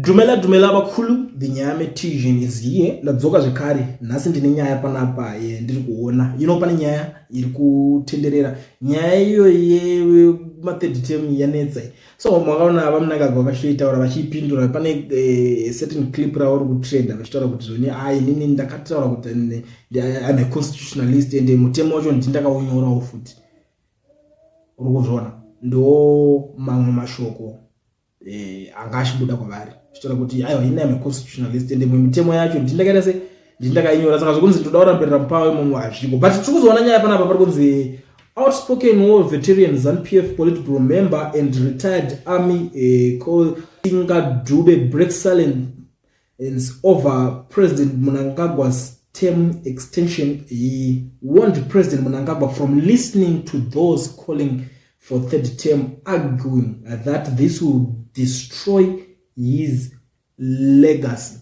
Dumela bakhulu, dinyaya metvision is here. Ladzoka zvekare, nhasi ndine nyaya panapa ndiri kuona. Pane nyaya iri kutenderera. Nyaya iyo yema-third term yanetsa. So makaona vamunangagwa vachitaura vachipindura pane certain clip ravari kutrenda vachitaura kuti zvoni inini ndakataura kuti I'm a constitutionalist and mutemo wacho ndindakaunyora futi. Uri kuzviona? Ndo mamwe mashoko anga achibuda kwavari. Zvitaura kuti ini I'm a constitutionalist and mutemo yacho ndindakainyora, saka zvokunzi ndoda kurambirira mupawe mumwe hazviko. But tiri kuzoona nyaya panapa pari kunzi outspoken war veteran ZANU-PF Politburo member and retired army Kosinga Dube breaks silence over President Mnangagwa's term extension. He warned President Mnangagwa from listening to those calling for third term, arguing that this will destroy his legacy.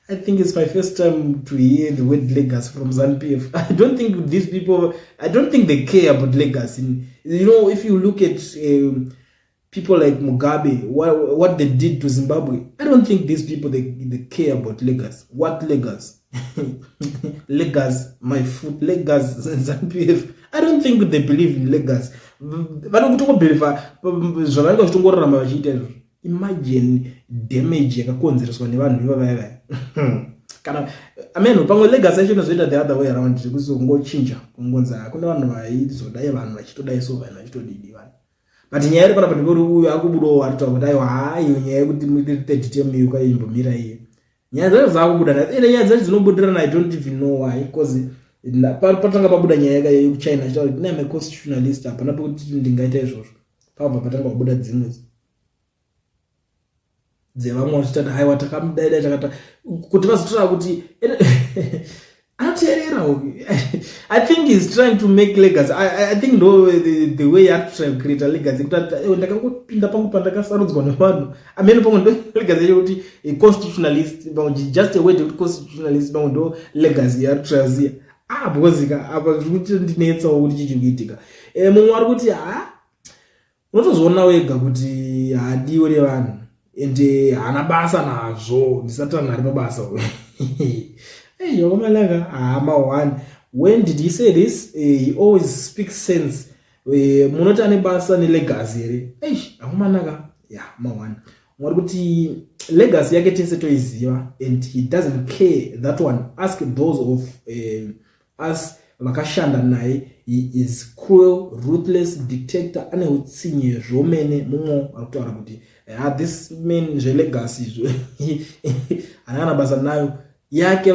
I think it's my first time to hear the word legacy from ZANU-PF. I don't think these people, I don't think they care about legacy. If you look at people like Mugabe, what they did to Zimbabwe, I don't think these people, they care about legacy. What legacy? Legacy, my foot, legacy, ZANU-PF. I don't think they believe in legacy. Imagine damage yakakonzereswa nevanhu ivava. Kana pamwe legacy yacho inozoita the other way around, kuzongochinja kungonza kune vanhu vaizodai vanhu vachitodai so vanhu vachitodidi vanhu. But nyaya iri panapa ndikuri uyu akubudawo aritaura kuti nyaya yekuti third term iyo kwaimbomira iye. Nyaya dzacho dzakubuda nyaya dzacho dzinobudirana, I don't even know why, because patanga pabuda nyaya yekuchina chitaura kuti I'm a constitutionalist, hapana pekuti ndingaita izvozvo. Pabva patanga pabuda dzimwe dzevamwe vachitati haiwa takamudaida takata kuti vazotora kuti anoteerera. I think he's trying to make legacy. I think the way you have to try to create a legacy kuti ndakangopinda pangu pandakasarudzwa nevanhu pamwe ndo legacy yekuti constitutionalist, just a way to constitutionalist, pamwe ndo legacy yatrazia bhozika apa zvikuti ndinetsawo kuti chichi kuitika. Mumwe ari kuti unotozoona wega kuti hadiwo revanhu ende hana basa nazvo, ndisatana ari pabasa. Yomalanga one. When did he say this? He always speaks sense. Munoti ane basa nelegacy ere. Akomanaka one. Mwari kuti legacy yake tese toiziva, and he doesn't care that one. Ask those of us vakashanda naye. He is cruel, ruthless, dictator, ane utsinye zvomene. Mumwe akutaura kuti this man legacy ana basa nayo yake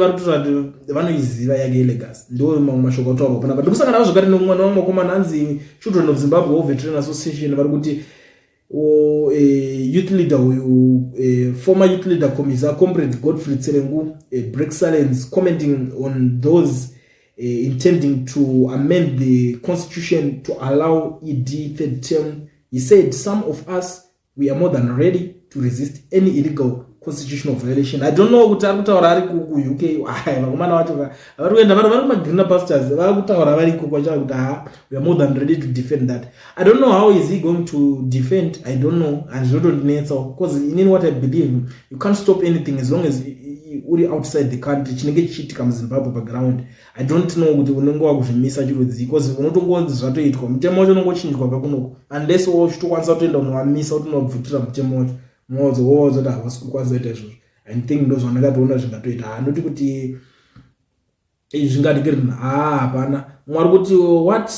vanoiziva yake legacy. Ndo mamwe mashoko ataura panapa. Ndikusangana nazvo zvakare nomwana wamakomana anzi Children of Zimbabwe War Veteran Association vari kuti youth leader uyu former youth leader Komiza Comrade Godfrey Tserengu breaks silence, commenting on those intending to amend the constitution to allow ED third term. He said, some of us, we are more than ready to resist any illegal constitutional violation. I don't know kuti akutaura ari ku UK. Vakomana vacho vari kuenda vari greener pastures vari kutaura vari kwacha kuti we are more than ready to defend that. I don't know how is he going to defend. I don't know. And zvotondinetsa because in what I believe, you can't stop anything as long as uri outside the country. Chinenge chichiitika muZimbabwe background, I don't know kuti unenge wakuzvimisa chirodzi, because unotongozi zvatoitwa mutemo wacho unongochinjwa kakunoko, unless uchitokwanisa kutoenda unowamisa kuti unobvutira mutemo wacho mwozo havasi kukwanisa kuita izvozvo. I think ndo zvandakatoona zvingatoita. Handoti kuti zvingadikiri hapana. Mwari kuti what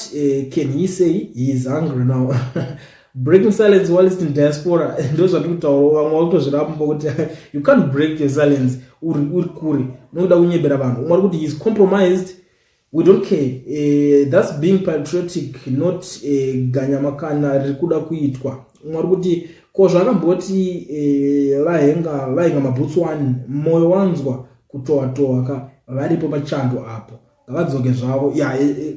can he say? He is hungry now. Breaking silence whilst in diaspora. Ndo zvandikutaura vamwe vakutozviramba kuti you can't break your silence uri kure nokuda kunyebera vanhu. Mwari kuti he is compromised. We don't care. That's being patriotic, not ganyamakana riri kuda kuitwa. Mwari kuti ko zvakamboti vahenga mabhutswani moyo wanzwa kutoa ka varipo pachando apo ngavadzoke zvavo.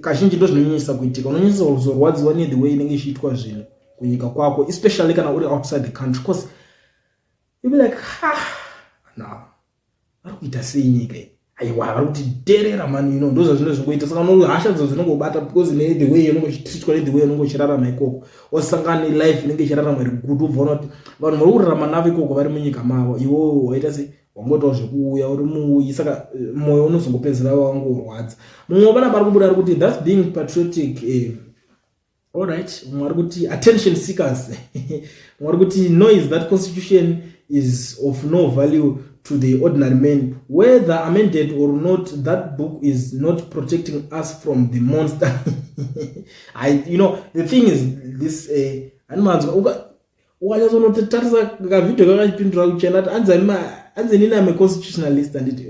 Kazhinji ndo zvinonyanyisa kuitika. Unonyanyisa kuzorwadziwa the way inenge ichiitwa zvinhu kunyika kwako, especially kana uri outside the country, because you be like no, vari kuita sei nyika iyi? aiwa vari kuti derera mani ndoza zvino zvingoita saka nohasha dzo dzinongobata because the way inongochitritwa the way inongochirarama ikoko wasangana life inenge ichirarama iri good ubvona kuti vanhu vari kurarama navo ikoko vari munyika mavo iwo waita se wangoitawo zvekuuya uri muuyi saka mwoyo unozongopedzera wangorwadza mumwe vana vari kubuda ari kuti that's being patriotic alright mumwe ari kuti attention seekers mumwe ari kuti noise that constitution is of no value to the ordinary man, whether amended or not. That book is not protecting us from the monster. The thing is this ukanyazonotarisa kavidhio kakachipindura kuchena anzi nini ame constitutionalist anditi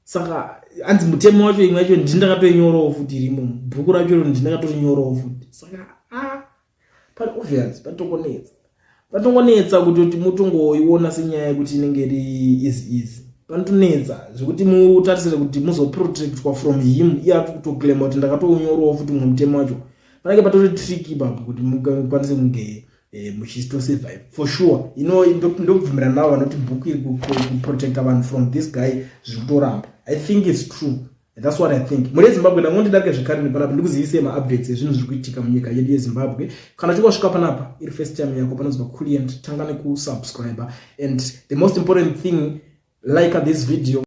saka anzi mutemo wacho imwe yacho ndindakatonyorawo futi irimo bhuku racho ndindakatonyorawo futi saka obvious patongonetsa kuti mutongoiona senyaya yekuti inenge iri easy panotonetsa zvekuti mutarisire kuti muzoprotectwa from him iye ari kutoclaima kuti ndakatonyorawo futi mumutemo wacho panenge patori tricky baba kuti mukwanise kunge muchistosurvive for sure. Ndobvumirana navo vanoti bhuku iri kuprotecta vanhu from this guy zviri kutoramba. I think it's true. That's what I think. Muri Zimbabwe ndangondidake zvekare nepanapo ndikuziise ma-updates ezvinhu zviri kuitika munyika yedu yeZimbabwe. Kana chingosvika panapa iri first time yako panonzwa Kuliant, tanga nekusubscribe, and the most important thing, like this video.